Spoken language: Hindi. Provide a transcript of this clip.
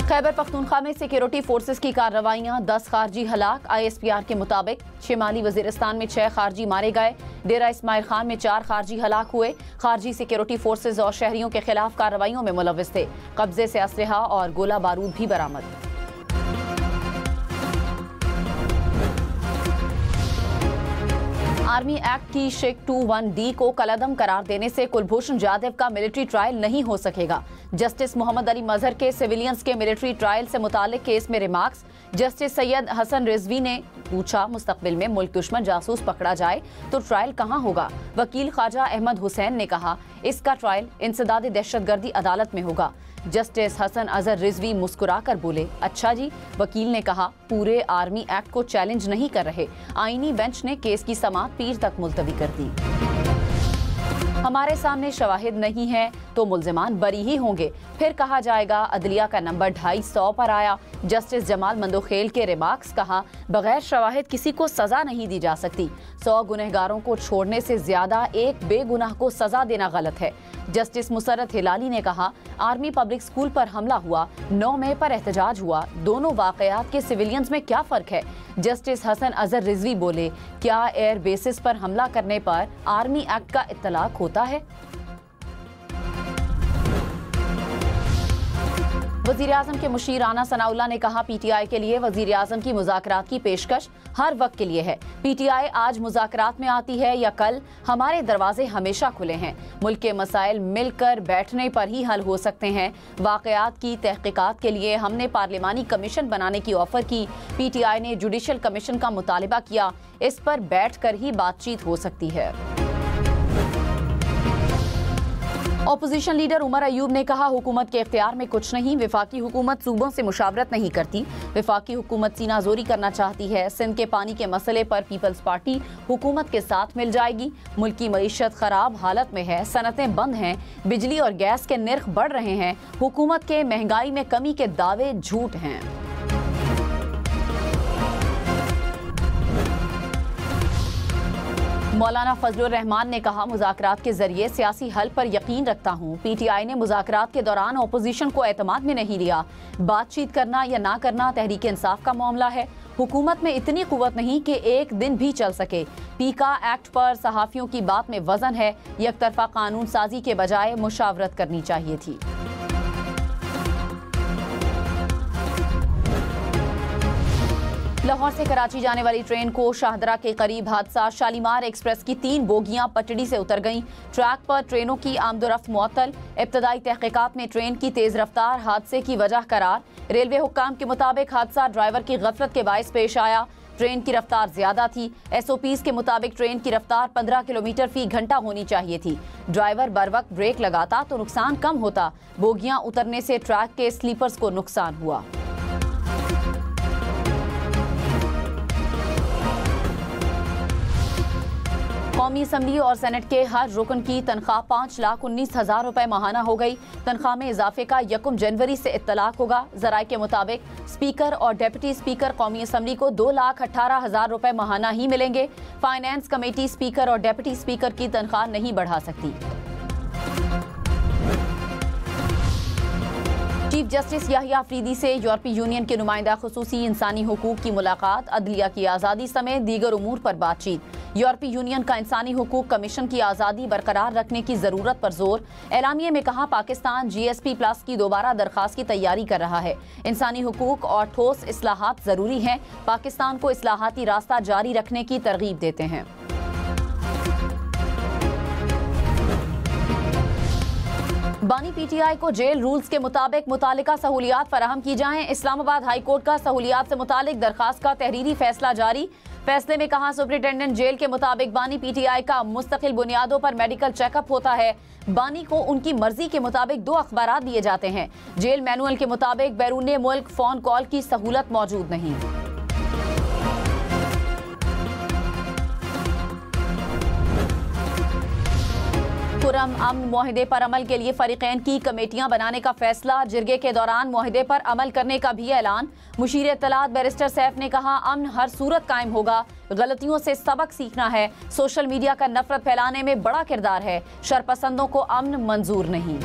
खैबर पख्तूनख्वा में सिक्योरिटी फोर्सेस की कार्रवाइयां, 10 खारजी हलाक। ISPR के मुताबिक शिमाली वजीरिस्तान में 6 खारजी मारे गए। डेरा इस्माइल खान में 4 खारजी हलाक हुए। खारजी सिक्योरिटी फोर्सेस और शहरियों के खिलाफ कार्रवाइयों में मुलव्विस थे। कब्जे से असलहा और गोला बारूद भी बरामद। आर्मी एक्ट की शिक 21D को कलअदम करार देने से कुलभूषण जाधव का मिलिट्री ट्रायल नहीं हो सकेगा। जस्टिस मोहम्मद अली मजहर के सिविलियंस के मिलिट्री ट्रायल से मुतालिक केस में रिमार्क्स। जस्टिस सैयद हसन रिजवी ने पूछा, मुस्तकबिल में मुल्क दुश्मन जासूस पकड़ा जाए तो ट्रायल कहाँ होगा। वकील ख्वाजा अहमद हुसैन ने कहा, इसका ट्रायल इंसदाद दहशतगर्दी अदालत में होगा। जस्टिस हसन अजहर रिजवी मुस्कुराकर बोले, अच्छा जी। वकील ने कहा, पूरे आर्मी एक्ट को चैलेंज नहीं कर रहे। आईनी बेंच ने केस की समाअत पीर तक मुलतवी कर दी। हमारे सामने शवाहिद नहीं है तो मुल्जिमान बरी ही होंगे, फिर कहा जाएगा अदलिया का नंबर 250 पर आया। जस्टिस जमाल मंदोखेल के रिमार्क्स। कहा, बगैर शवाहिद किसी को सजा नहीं दी जा सकती। 100 गुनहगारों को छोड़ने से ज्यादा एक बेगुनाह को सजा देना गलत है। जस्टिस मुसर्रत हिलाली ने कहा, आर्मी पब्लिक स्कूल पर हमला हुआ, 9 मई पर एहतजाज हुआ, दोनों वाकयात के सिविलियंस में क्या फर्क है। जस्टिस हसन अजहर रिजवी बोले, क्या एयर बेसिस पर हमला करने पर आर्मी एक्ट का इत्तलाक होता है। वज़ीर-ए-आज़म के मुशीर राना सनाउल्लाह ने कहा, PTI के लिए वज़ीर-ए-आज़म की मुज़ाकरात की पेशकश हर वक्त के लिए है। PTI आज मुज़ाकरात में आती है या कल, हमारे दरवाजे हमेशा खुले हैं। मुल्क के मसाइल मिलकर बैठने पर ही हल हो सकते हैं। वाक़यात की तहक़ीक़ात के लिए हमने पार्लिमानी कमीशन बनाने की ऑफर की। PTI ने जुडिशल कमीशन का मुतालिबा किया। इस पर बैठ कर ही बातचीत हो सकती है। ऑपोजिशन लीडर उमर अयूब ने कहा, हुकूमत के इख्तियार में कुछ नहीं। विफाकी हुकूमत सूबों से मुशावरत नहीं करती। विफाकी हुकूमत सीनाजोरी करना चाहती है। सिंध के पानी के मसले पर पीपल्स पार्टी हुकूमत के साथ मिल जाएगी। मुल्क की मईशत खराब हालत में है, सनतें बंद हैं, बिजली और गैस के निर्ख बढ़ रहे हैं। हुकूमत के महंगाई में कमी के दावे झूठ हैं। मौलाना फजलुर रहमान ने कहा, मुज़ाकरात के जरिए सियासी हल पर यकीन रखता हूँ। PTI ने मुज़ाकरात के दौरान अपोजिशन को एतमाद में नहीं लिया। बातचीत करना या ना करना तहरीक इंसाफ का मामला है। हुकूमत में इतनी कुव्वत नहीं कि एक दिन भी चल सके। पीका एक्ट पर सहाफ़ियों की बात में वजन है। यकतरफा कानून साजी के बजाय मुशावरत करनी चाहिए थी। लाहौर से कराची जाने वाली ट्रेन को शाहदरा के करीब हादसा। शालीमार एक्सप्रेस की 3 बोगियां पटड़ी से उतर गईं। ट्रैक पर ट्रेनों की आमदोरफ्त मुअत्तल। इब्तदाई तहकीकात में ट्रेन की तेज रफ्तार हादसे की वजह करार। रेलवे हुक्काम के मुताबिक हादसा ड्राइवर की गफलत के बायस पेश आया। ट्रेन की रफ्तार ज्यादा थी। SOPs के मुताबिक ट्रेन की रफ्तार 15 किलोमीटर फी घंटा होनी चाहिए थी। ड्राइवर बर वक्त ब्रेक लगाता तो नुकसान कम होता। बोगियां उतरने से ट्रैक के स्लीपर्स को नुकसान हुआ। कौमी असम्बली और सेनेट के हर रुकन की तनख्वाह 5,19,000 रुपए माहाना हो गई। तनख्वाह में इजाफे का 1 जनवरी से इत्तलाक होगा। जराये के मुताबिक स्पीकर और डेप्यूटी स्पीकर कौमी असम्बली को 2,18,000 रुपए माहाना ही मिलेंगे। फाइनेंस कमेटी स्पीकर और डेप्यूटी स्पीकर की तनख्वाह नहीं बढ़ा सकती। चीफ जस्टिस याहिया अफरीदी से यूरोपीय यूनियन के नुमाइंदा खुसूसी इंसानी हुकूक की मुलाकात। अदलिया की आज़ादी समेत दीगर उमूर पर बातचीत। यूरोपीय यूनियन का इंसानी हुकूक कमीशन की आज़ादी बरकरार रखने की ज़रूरत पर जोर। एलामिये में कहा, पाकिस्तान GSP+ की दोबारा दरख्वास्त की तैयारी कर रहा है। इंसानी हुकूक और ठोस इस्लाहात ज़रूरी हैं। पाकिस्तान को इस्लाहाती रास्ता जारी रखने की तरगीब देते हैं। बानी PTI को जेल रूल्स के मुताबिक मुतालिका सहूलियात फराहम की जाएं। इस्लामाबाद हाई कोर्ट का सहूलियात से मुतालिक दरखास्त का तहरीरी फैसला जारी। फैसले में कहा, सुप्रिंटेंडेंट जेल के मुताबिक बानी PTI का मुस्तकिल बुनियादों पर मेडिकल चेकअप होता है। बानी को उनकी मर्जी के मुताबिक 2 अखबारात दिए जाते हैं। जेल मैनुअल के मुताबिक बैरून मुल्क फोन कॉल की सहूलत मौजूद नहीं। खुर्रम अमन मुआहिदे पर अमल के लिए फरीकैन की कमेटियां बनाने का फैसला। जिरगे के दौरान मुआहिदे पर अमल करने का भी ऐलान। मुशीर इत्तलात बैरिस्टर सैफ ने कहा, अमन हर सूरत कायम होगा। गलतियों से सबक सीखना है। सोशल मीडिया का नफरत फैलाने में बड़ा किरदार है। शरपसंदों को अमन मंजूर नहीं।